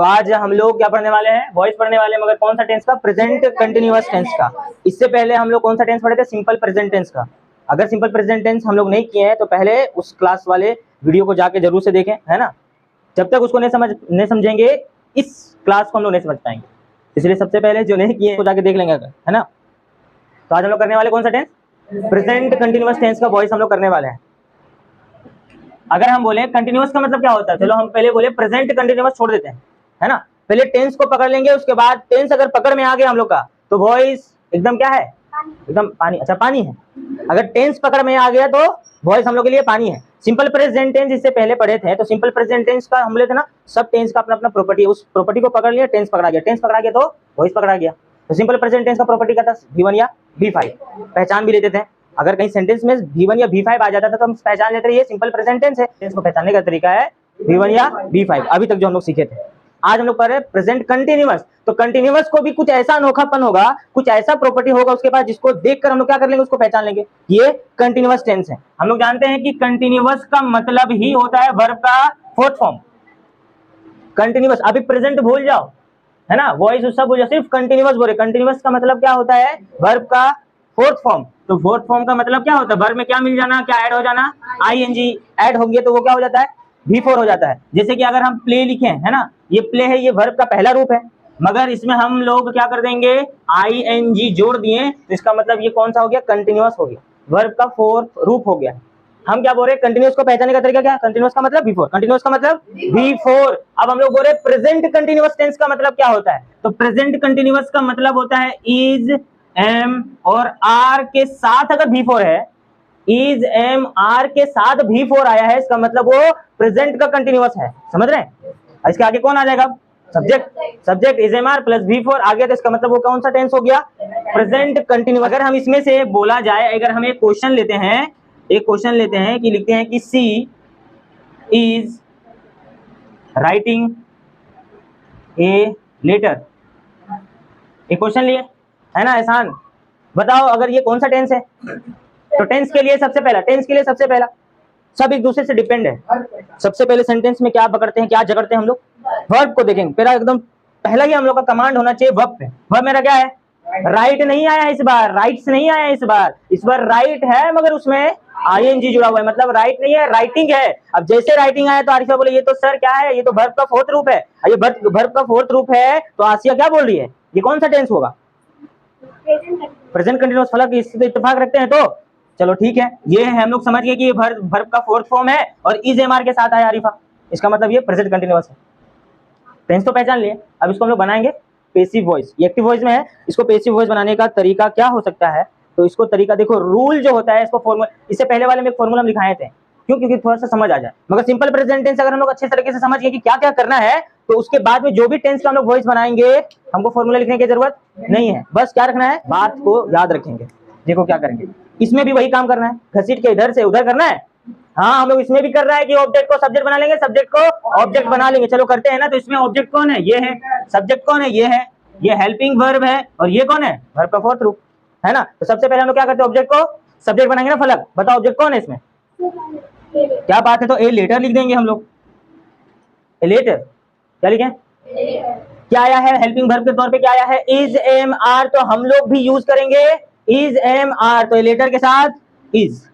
तो आज हम लोग क्या पढ़ने वाले हैं, वॉइस पढ़ने वाले हैं, मगर कौन सा टेंस का, प्रेजेंट कंटिन्यूअस टेंस का। इससे पहले हम लोग कौन सा टेंस पढ़े थे, सिंपल प्रेजेंट टेंस का। अगर सिंपल प्रेजेंट टेंस हम लोग नहीं किए हैं तो पहले उस क्लास वाले वीडियो को जाके जरूर से देखें, है ना। जब तक उसको नहीं समझेंगे इस क्लास को हम लोग नहीं समझ पाएंगे, इसलिए सबसे पहले जो नहीं किए उसको जाके देख लेंगे, है ना। तो आज हम लोग करने वाले कौन सा टेंस, प्रेजेंट कंटिन्यूअस टेंस का वॉइस हम लोग करने वाले हैं। अगर हम बोले कंटिन्यूअस का मतलब क्या होता है, चलो हम पहले बोले प्रेजेंट कंटिन्यूअस छोड़ देते हैं, है ना। पहले टेंस को पकड़ लेंगे, उसके बाद टेंस अगर पकड़ में आ गया हम लोग का तो वॉइस एकदम क्या है, एकदम पानी। अच्छा पानी है, अगर टेंस पकड़ में आ गया तो वॉइस हम लोग के लिए पानी है। सिंपल प्रेजेंट टेंस इससे पहले पढ़े थे, तो सिंपल प्रेजेंट टेंस का हम लेते ना, सब टेंस का अपना अपना प्रॉपर्टी है, उस प्रॉपर्टी को पकड़ लिया, टेंस पकड़ा गया, टेंस पकड़ा गया तो वॉइस पकड़ा गया। तो सिंपल प्रेजेंट टेंस का प्रॉपर्टी क्या था, V1 या V5 पहचान भी लेते थे। अगर कहीं सेंटेंस में V1 या V5 आ जाता था तो हम पहचान लेते थे ये सिंपल प्रेजेंट टेंस है। टेंस को पहचानने का तरीका है V1 या V5, अभी तक जो हम लोग सीखे थे। आज हम लोग पढ़ रहे हैं प्रेजेंट कंटिन्यूअस। तो कंटिन्यूअस को भी कुछ ऐसा अनोखापन होगा, कुछ ऐसा प्रॉपर्टी होगा उसके पास जिसको देखकर हम लोग क्या कर लेंगे, उसको पहचान लेंगे, ये कंटिन्यूअस टेंस है। हम लोग जानते हैं कि कंटिन्यूअस का मतलब ही होता है वर्ब का फोर्थ फॉर्म। कंटिन्यूअस, अभी प्रेजेंट भूल जाओ, है ना, वॉइस सब भूल जाओ, सिर्फ कंटिन्यूअस बोले। कंटिन्यूअस का मतलब क्या होता है, वर्ब का फोर्थ फॉर्म। तो फोर्थ फॉर्म का मतलब क्या होता है, वर्ब में क्या मिल जाना, क्या ऐड हो जाना, ing ऐड हो गया तो वो क्या हो जाता है, V4 हो जाता है। जैसे कि अगर हम प्ले लिखें, है ना, ये प्ले है, ये वर्ब का पहला रूप है, मगर इसमें हम लोग क्या कर देंगे, ing जोड़ दिए तो इसका मतलब ये कौन सा हो गया, कंटिन्यूअस हो गया, वर्ब का फोर्थ रूप हो गया। हम क्या बोल रहे हैं, कंटिन्यूअस को पहचानने का तरीका क्या, कंटिन्यूअस का मतलब V4, कंटिन्यूअस का मतलब V4। अब हम लोग बोल रहे हैं प्रेजेंट कंटिन्यूअस टेंस का मतलब क्या होता है, तो प्रेजेंट कंटिन्यूअस का मतलब होता है इज, एम और आर के साथ अगर V4 है, इज, एम, आर के साथ V4 आया है, इसका मतलब वो प्रेजेंट का कंटिन्यूअस है। समझ रहे हैं, इसके आगे कौन आ जाएगा, subject is, M, R plus V4 आ गया, तो इसका मतलब वो कौन सा टेंस हो गया, प्रेजेंट कंटिन्यूअस। अगर हम इसमें से बोला जाए, अगर हम एक क्वेश्चन लेते हैं, कि लिखते हैं कि सी इज राइटिंग ए लेटर, एक क्वेश्चन लिए, है ना, एहसान बताओ अगर ये कौन सा टेंस है। तो टेंस के लिए सबसे पहला सब एक दूसरे से डिपेंड है। सबसे पहले सेंटेंस में क्या पकड़ते हैं, क्या जकड़ते हैं हम लोग, वर्ब को देखेंगे। पहला एकदम पहला ही हम लोग का कमांड होना चाहिए वर्ब पे। वर्ब मेरा क्या है, राइट नहीं आया इस बार, राइट्स नहीं आया इस बार राइट है, मगर उसमें ing जुड़ा हुआ है, मतलब राइट नहीं है, राइटिंग है। अब जैसे राइटिंग आया तो आरिफा बोले ये तो सर क्या है, ये तो वर्ब का फोर्थ रूप है। ये वर्ब का फोर्थ रूप है तो आसिया क्या बोल रही है, ये कौन सा टेंस होगा, प्रेजेंट कंटिन्यूअस। फलक इससे इत्तेफाक रखते हैं, तो चलो ठीक है, ये है हम लोग समझ गए कि ये वर्ब का फोर्थ फॉर्म है और इज, एम, आर के साथ आया आरिफा, इसका मतलब ये प्रेजेंट कंटिन्यूअस है। टेंस तो पहचान लिए, अब इसको हम लोग बनाएंगे पैसिव वॉइस। ये एक्टिव वॉइस में है, इसको पैसिव वॉइस बनाने का तरीका क्या हो सकता है, तो इसको तरीका देखो, रूल जो होता है इसको फॉर्मूला, इससे पहले वाले में फॉर्मूला हम दिखाए थे, क्यों, क्योंकि थोड़ा सा समझ आ जाए। मगर सिंपल प्रेजेंट टेंस अगर हम लोग अच्छे तरीके से समझ गए कि क्या क्या करना है, तो उसके बाद में जो भी टेंस का हम लोग वॉइस बनाएंगे, हमको फॉर्मूला लिखने की जरूरत नहीं है, बस क्या रखना है, बात को याद रखेंगे। देखो क्या करेंगे, इसमें भी वही काम करना है, घसीट के इधर से उधर करना है। हाँ, हम लोग इसमें भी कर रहा है कि ऑब्जेक्ट को सब्जेक्ट बना लेंगे, सब्जेक्ट को ऑब्जेक्ट बना लेंगे। चलो करते हैं ना, तो इसमें ऑब्जेक्ट कौन है, ये है, सब्जेक्ट कौन है, ये है, ये हेल्पिंग वर्ब है, और ये कौन है, वर्ब का फोर्थ रूप, है ना। तो सबसे पहले हम लोग क्या करते हैं, ऑब्जेक्ट को सब्जेक्ट बनाएंगे ना। फलक बताओ ऑब्जेक्ट कौन है इसमें, क्या बात है, तो ए लेटर लिख देंगे हम लोग, ए लेटर, क्या लिखें, क्या आया है हेल्पिंग वर्ब के तौर पे, क्या आया है, इज, एम, आर, तो हम लोग भी यूज करेंगे इज, एम, आर, तो ए लेटर के साथ इज।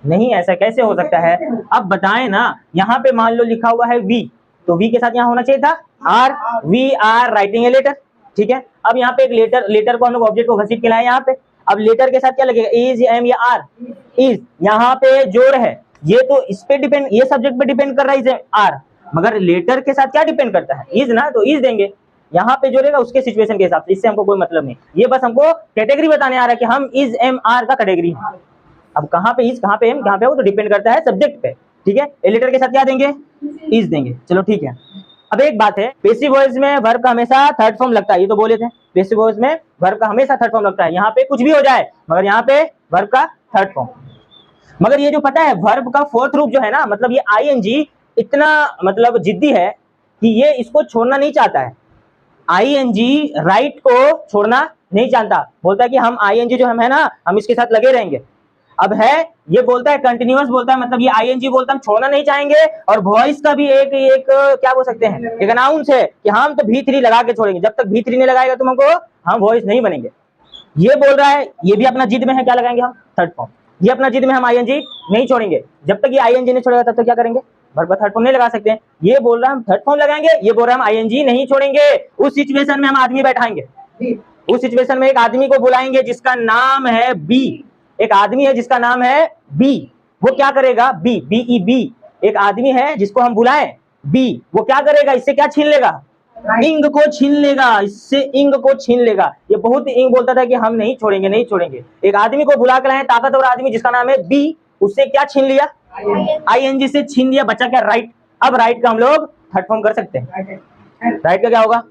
नहीं, ऐसा कैसे हो सकता है, अब बताएं ना, यहाँ पे मान लो लिखा हुआ है वी, तो वी के साथ यहाँ होना चाहिए था R, we are writing a letter, ठीक है। अब यहाँ पे एक लेटर को हम लोग ऑब्जेक्ट को घसीट के लाए यहाँ पे, अब लेटर के साथ क्या लगेगा, इज, एम या आर, इज, यहाँ पे जोड़ है, ये तो इस पे डिपेंड, ये सब्जेक्ट पे डिपेंड कर रहा है इज, आर, मगर लेटर के साथ क्या डिपेंड करता है, इज ना, तो इज देंगे, यहाँ पे जोड़ेगा उसके सिचुएशन के हिसाब से, इससे हमको कोई मतलब नहीं, ये बस हमको कैटेगरी बताने आ रहा है कि हम इज, एम, आर का कैटेगरी है। अब कहाँ पे इज, कहाँ पे एम, कहाँ पे वो तो डिपेंड करता है सब्जेक्ट पे, ठीक है। ए लेटर के साथ क्या देंगे, इज देंगे, चलो ठीक है। अब एक बात है, पैसिव वॉइस में वर्ब का हमेशा थर्ड फॉर्म लगता है, ये तो बोले थे, पैसिव वॉइस में वर्ब का हमेशा थर्ड फॉर्म लगता है, यहाँ पे कुछ भी हो जाए मगर यहाँ पे वर्ब का थर्ड फॉर्म। मगर ये जो पता है वर्ब का फोर्थ रूप जो है ना, मतलब ये ing इतना मतलब जिद्दी है कि ये इसको छोड़ना नहीं चाहता है, ing राइट को छोड़ना नहीं जानता, बोलता है कि हम ing जो हम है ना, हम इसके साथ लगे रहेंगे। अब है ये बोलता है कंटिन्यूअस बोलता है, मतलब ये आईएनजी बोलता है हम छोड़ना नहीं चाहेंगे, और वॉइस का भी एक क्या बोल सकते हैं, एक अनाउंस है कि हम तो V3 लगा के छोड़ेंगे, जब तक V3 नहीं लगाएगा तुम हमको हम वॉइस नहीं बनेंगे। ये बोल रहा है, ये भी अपना जिद में है, क्या लगाएंगे हम, थर्ड फॉर्म। ये अपना जिद में हम आईएनजी नहीं छोड़ेंगे, जब तक ये आईएनजी नहीं छोड़ेगा तब तक क्या करेंगे, वर्ब थर्ड फॉर्म नहीं लगा सकते हैं। ये बोल रहा है हम थर्ड फॉर्म लगाएंगे, ये बोल रहा है हम आईएनजी नहीं छोड़ेंगे। उस सिचुएशन में हम आदमी बैठाएंगे, उस सिचुएशन में एक आदमी को बुलाएंगे जिसका नाम है बी, एक आदमी है जिसका नाम है बी, वो क्या करेगा, बी, BEB, एक आदमी है जिसको हम बुलाएं बी, वो क्या करेगा, इससे क्या छीन लेगा, इंग को छीन लेगा, इससे इंग को छीन लेगा। ये बहुत इंग बोलता था कि हम नहीं छोड़ेंगे नहीं छोड़ेंगे। एक आदमी को बुला के लाए, ताकतवर आदमी जिसका नाम है बी, उससे क्या छीन लिया, आईएनजी से छीन लिया, बचा क्या, राइट। अब राइट का हम लोग थर्ड फॉर्म कर सकते हैं। राइट का क्या होगा,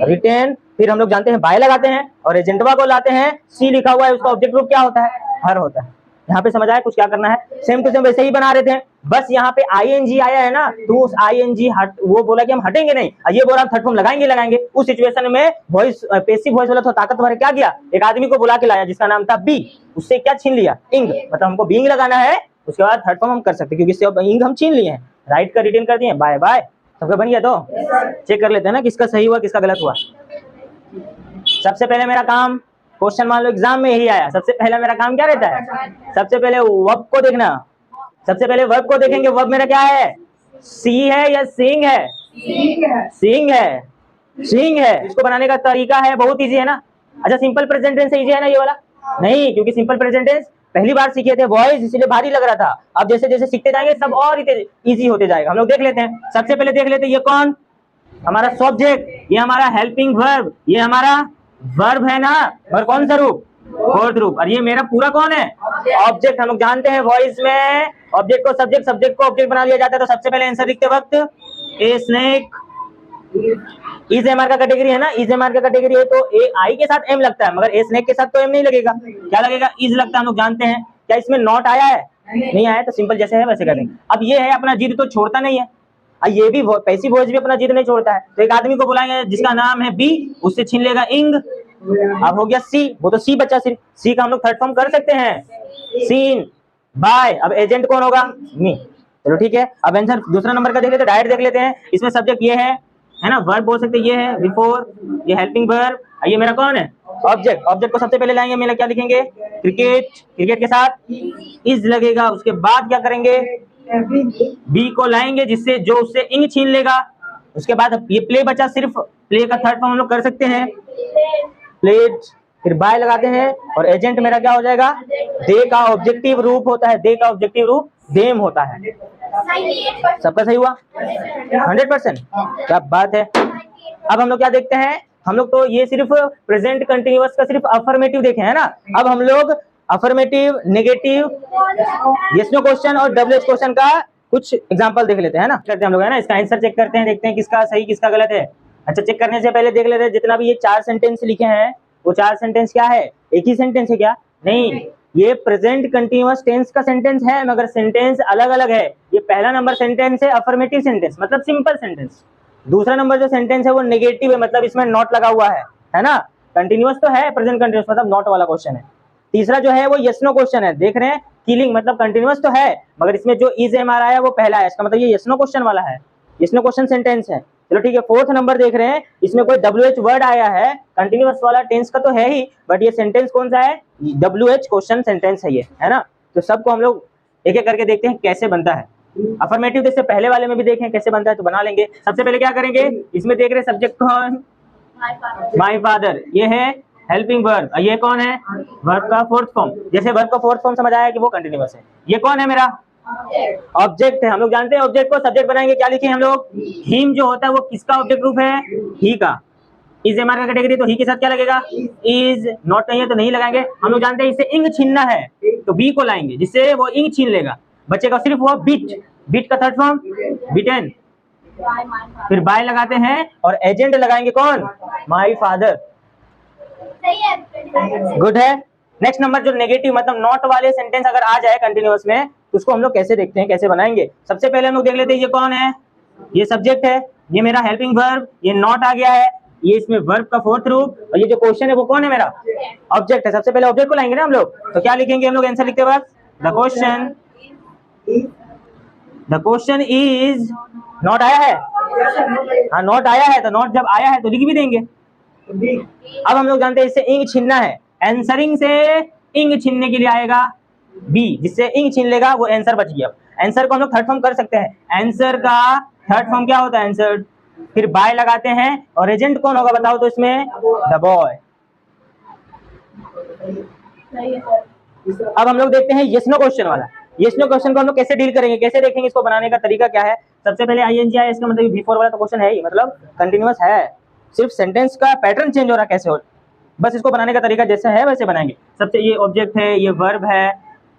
रिटेन, फिर हम लोग जानते हैं बाय लगाते हैं और एजेंटवा को लाते हैं, सी लिखा हुआ है उसका ऑब्जेक्ट ग्रुप क्या होता है, हर होता है। यहाँ पे समझ आया कुछ क्या करना है, सेम टू सेम वैसे ही बना रहे थे, बस यहाँ पे आईएनजी आया है ना, तो उस आईएनजी हट, वो बोला कि हम हटेंगे नहीं, ये बोला थर्ड फॉर्म लगाएंगे। उस सिचुएशन में वॉइस, पैसिव वॉइस वाला तो ताकतवर है, क्या किया, एक आदमी को बुला के लाया जिसका नाम था बी, उससे क्या छीन लिया, इंग, मतलब हमको बीइंग लगाना है, उसके बाद थर्ड फॉर्म हम कर सकते हैं क्योंकि इससे इंग हम छीन लिए हैं। राइट का रिटेन कर दिए, बाय बाय, सबका बन गया। तो चेक कर लेते हैं ना किसका सही हुआ किसका गलत हुआ। सबसे पहले मेरा काम, क्वेश्चन मान लो एग्जाम में यही आया, सबसे पहले मेरा काम क्या रहता है, सबसे पहले वर्ब को देखना। सबसे पहले वर्ब को देखेंगे, वर्ब मेरा क्या है, सी है या सिंग है, सिंग है, सिंग है। इसको बनाने का तरीका है बहुत इजी है ना। अच्छा सिंपल प्रेजेंट टेंस इजी है ना ये वाला, नहीं, क्योंकि सिंपल प्रेजेंट टेंस पहली बार सीखे थे वॉइस, इसलिए भारी लग रहा था। अब जैसे जैसे सीखते जाएंगे सब और इजी होते जाएगा। हम लोग देख लेते हैं, सबसे पहले देख लेते हैं ये कौन, हमारा सब्जेक्ट, ये हमारा हेल्पिंग वर्ब, ये हमारा वर्ब है ना, और कौन सा रूप, फोर्थ रूप, और ये मेरा पूरा कौन है, ऑब्जेक्ट। हम लोग जानते हैं वॉइस में ऑब्जेक्ट को सब्जेक्ट, सब्जेक्ट को ऑब्जेक्ट बना लिया जाता है। तो सबसे पहले आंसर लिखते वक्त a snake, is M R का कैटेगरी है ना, इज एम आर का कैटेगरी है तो ए आई के साथ एम लगता है, मगर ए स्नेक के साथ तो एम नहीं लगेगा, क्या लगेगा, इज लगता है। हम लोग जानते हैं, क्या इसमें नॉट आया है, नहीं आया, तो सिंपल जैसे है वैसे कर देंगे। अब ये है अपना जिद तो छोड़ता नहीं है, ये भी पैसिव वॉइस भी अपना जिद नहीं छोड़ता है। तो एक आदमी को बुलाएंगे जिसका नाम है बी, उससे छीन लेगा इंग। अब हो गया सी, वो तो सी बचा, सिर्फ सी का हम लोग थर्ड फॉर्म कर सकते हैं, सीन, बाय। अब एजेंट कौन होगा, मी। चलो ठीक है, अब आंसर दूसरा नंबर का देख लेते हैं, डायरेक्ट देख लेते हैं। इसमें सब्जेक्ट ये है ना, वर्ब बोल सकते हैं, ये है बिफोर, ये हेल्पिंग वर्ब, ये मेरा कौन है, ऑब्जेक्ट। ऑब्जेक्ट को सबसे पहले लाएंगे, मेरा क्या लिखेंगे, क्रिकेट, क्रिकेट के साथ इज लगेगा। उसके बाद क्या करेंगे, बी को लाएंगे जिससे जो उससे इंग छीन लेगा। उसके बाद ये प्ले बचा, सिर्फ प्ले का थर्ड फॉर्म हम लोग कर सकते हैं, प्लेड, फिर बाय लगाते हैं, और एजेंट मेरा क्या हो जाएगा, दे का ऑब्जेक्टिव रूप होता है, दे का ऑब्जेक्टिव रूप देम होता है। सबका सही हुआ 100%, क्या बात है। अब हम लोग क्या देखते हैं, हम लोग तो ये सिर्फ प्रेजेंट कंटिन्यूअस का सिर्फ अफर्मेटिव देखे हैं ना। अब हम लोग affirmative, negative, yes no question और डब्ल्यूएच क्वेश्चन का कुछ एग्जांपल देख लेते हैं ना, करते हैं हम लोग है ना। इसका आंसर चेक करते हैं, देखते हैं किसका सही किसका गलत है। अच्छा चेक करने से पहले देख लेते हैं, जितना भी ये 4 सेंटेंस लिखे हैं वो 4 सेंटेंस क्या है, एक ही सेंटेंस है क्या, नहीं, ये प्रेजेंट कंटिन्यूअस टेंस का सेंटेंस है, मगर सेंटेंस अलग अलग है। ये पहला नंबर सेंटेंस है अफर्मेटिव सेंटेंस, मतलब सिंपल सेंटेंस। दूसरा नंबर जो सेंटेंस है वो नेगेटिव है, मतलब इसमें नॉट लगा हुआ है ना। कंटिन्यूअस तो है, प्रेजेंट कंटिन्यूअस मतलब नॉट वाला क्वेश्चन है। तीसरा जो है वो यस नो क्वेश्चन है, देख रहे हैं, किलिंग मतलब कंटिन्यूअस तो है, मगर इसमें जो इज एम आर आया वो पहला है, इसका मतलब ये यस नो क्वेश्चन वाला है, यस नो क्वेश्चन सेंटेंस है। चलो ठीक है, फोर्थ नंबर देख रहे हैं, इसमें कोई WH वर्ड आया है, कंटिन्यूअस वाला टेंस का तो है ही, बट ये सेंटेंस कौन सा है, WH क्वेश्चन सेंटेंस है ये, है ना। तो सबको हम लोग एक एक करके देखते हैं कैसे बनता है। अफर्मेटिव जैसे पहले वाले में भी देखें कैसे बनता है, तो बना लेंगे। सबसे पहले क्या करेंगे, इसमें देख रहे हैं सब्जेक्ट कौन, माय फादर, ये है हेल्पिंग वर्ब, ये कौन है, वर्ब का फोर्थ फॉर्म। जैसे वर्ब का फोर्थ फॉर्म समझ आया कि वो कंटिन्यूअस है। ये कौन है, मेरा ऑब्जेक्ट है। हम लोग जानते हैं ऑब्जेक्ट को सब्जेक्ट बनाएंगे, क्या लिखे हम लोग, हिम जो होता है वो किसका ऑब्जेक्ट रूप है, ही का। इज एम आर का कैटेगरी, तो ही के साथ क्या लगेगा, इज। नॉट नहीं है तो नहीं लगाएंगे। हम लोग जानते हैं इससे इंग छीनना है, तो बी को लाएंगे जिससे वो इंग छीन लेगा, बचेगा सिर्फ वो बिट, बिट का थर्ड फॉर्म बिटेन, फिर बाय लगाते हैं और एजेंट लगाएंगे कौन, माय फादर। गुड है। नेक्स्ट नंबर जो नेगेटिव मतलब नॉट वाले सेंटेंस अगर आ जाए कंटिन्यूअस में, तो उसको हम लोग कैसे देखते हैं, कैसे बनाएंगे। सबसे पहले हम लोग देख लेते हैं, ये कौन है, ये सब्जेक्ट है, ये मेरा हेल्पिंग वर्ब, ये नॉट आ गया है, ये इसमें वर्ब का फोर्थ रूप, और ये जो क्वेश्चन है वो कौन है, मेरा ऑब्जेक्ट है। सबसे पहले ऑब्जेक्ट को लाएंगे ना हम लोग, तो क्या लिखेंगे हम लोग आंसर लिखते वक्त, द क्वेश्चन इज नॉट आया है। हाँ नॉट आया है, तो नॉट जब आया है तो लिख भी देंगे। अब हम लोग जानते हैं इससे इंग छीनना है, आंसरिंग से इंग छीनने के लिए आएगा बी, जिससे इंग छीन लेगा वो आंसर बच गया। आंसर को हम लोग थर्ड फॉर्म कर सकते हैं, आंसर का थर्ड फॉर्म क्या होता है आंसर, फिर बाय लगाते हैं और एजेंट कौन होगा बताओ तो इसमें द बॉय। अब हम लोग देखते हैं यस नो क्वेश्चन वाला। यस नो क्वेश्चन को हम लोग कैसे डील करेंगे, कैसे देखेंगे, इसको बनाने का तरीका क्या है। सबसे पहले आईएनजी आया, इसका मतलब बिफोर वाला तो क्वेश्चन है ही, मतलब कंटिन्यूअस है, सिर्फ सेंटेंस का पैटर्न चेंज हो रहा कैसे हो, बस इसको बनाने का तरीका जैसे है वैसे बनाएंगे। सबसे ये ऑब्जेक्ट है, ये वर्ब है,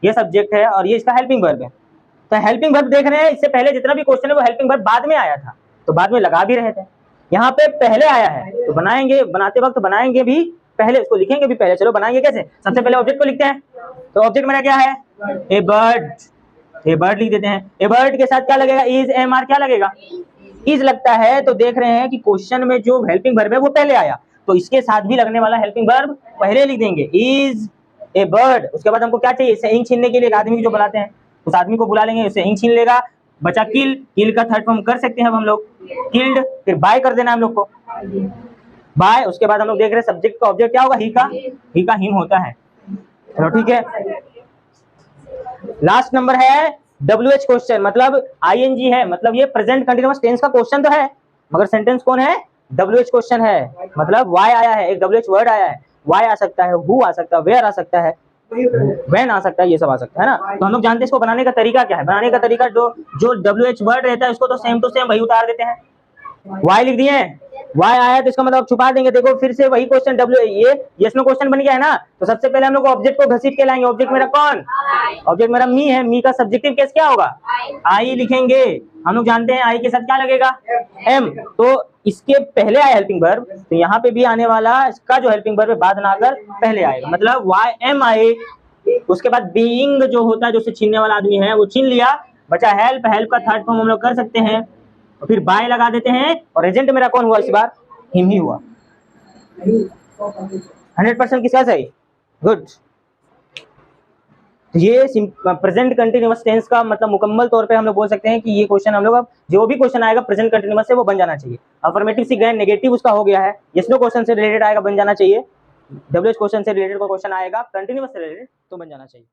ये सब्जेक्ट है और ये इसका हेल्पिंग वर्ब है। तो हेल्पिंग वर्ब देख रहे हैं, इससे पहले जितना भी क्वेश्चन है वो हेल्पिंग वर्ब बाद में आया था, तो बाद में लगा भी रहे थे, यहाँ पे पहले आया है तो बनाएंगे, बनाते वक्त बनाएंगे भी पहले, उसको लिखेंगे भी पहले। चलो बनाएंगे कैसे, सबसे पहले ऑब्जेक्ट को लिखते हैं। तो ऑब्जेक्ट मेरा क्या है, ए बर्ड, ए बर्ड लिख देते हैं। ए बर्ड के साथ क्या लगेगा, इज एम आर क्या लगेगा, इज लगता है। तो देख रहे हैं कि क्वेश्चन में जो हेल्पिंग वर्ब है वो पहले आया, तो इसके साथ भी लगने वाला हेल्पिंग वर्ब पहले लिख देंगे, इज ए बर्ड। उसके बाद हमको क्या चाहिए, इससे इंग छीनने के लिए एक आदमी जो बुलाते हैं, उस आदमी को बुला लेंगे, उससे इंग छीन लेगा, बचा किल। किल का थर्ड फॉर्म कर सकते हैं हम लोग किल्ड, फिर बाय कर देना हम लोग को बाय। उसके बाद हम लोग देख रहे हैं सब्जेक्ट का ऑब्जेक्ट क्या होगा, ही का हिम होता है। चलो ठीक है, लास्ट नंबर है WH क्वेश्चन, मतलब आईएनजी है, मतलब ये प्रेजेंट कंटीन्यूअस टेंस का क्वेश्चन तो है मगर सेंटेंस कौन है, WH क्वेश्चन है। मतलब वाई आया है, एक WH वर्ड आया है, वाई आ सकता है, हु आ सकता है, वेयर आ सकता है, व्हेन आ सकता है, ये सब आ सकता है ना। तो हम लोग जानते हैं इसको बनाने का तरीका क्या है। बनाने का तरीका जो WH वर्ड रहता है उसको तो सेम टू सेम वही उतार देते हैं। वाई लिख दिए, वाई आया तो इसका मतलब छुपा देंगे। देखो फिर से वही क्वेश्चन ये यस नो क्वेश्चन बन गया है ना। तो सबसे पहले हम लोग ऑब्जेक्ट को घसीट के लाएंगे। ऑब्जेक्ट मेरा कौन, ऑब्जेक्ट मेरा मी है, मी का सब्जेक्टिव केस क्या होगा, आई लिखेंगे। हम लोग जानते हैं आई के साथ क्या लगेगा, एम। तो इसके पहले आया हेल्पिंग वर्ब, तो यहाँ पे भी आने वाला इसका जो हेल्पिंग वर्ब है बाद में आकर पहले आएगा, मतलब वाई एम आई। उसके बाद बीइंग जो होता है, जो उसे छीनने वाला आदमी है वो छीन लिया, बचा हेल्प। हेल्प का थर्ड फॉर्म हम लोग कर सकते हैं और फिर बाय लगा देते हैं और एजेंट मेरा कौन हुआ इस बार, हिम ही हुआ। 100% किसका सही, गुड। ये प्रेजेंट कंटिन्यूअस टेंस का मतलब मुकम्मल तौर पे हम लोग बोल सकते हैं कि ये क्वेश्चन हम लोग अब जो भी क्वेश्चन आएगा प्रेजेंट कंटिन्यूअस से वो बन जाना चाहिए। अफर्मेटिव सीख गए, नेगेटिव उसका हो गया है, यस नो क्वेश्चन से रिलेटेड आएगा बन जाना चाहिए, WH क्वेश्चन से रिलेटेड कोई क्वेश्चन आएगा कंटिन्यूअस से रिलेटेड तो बन जाना चाहिए।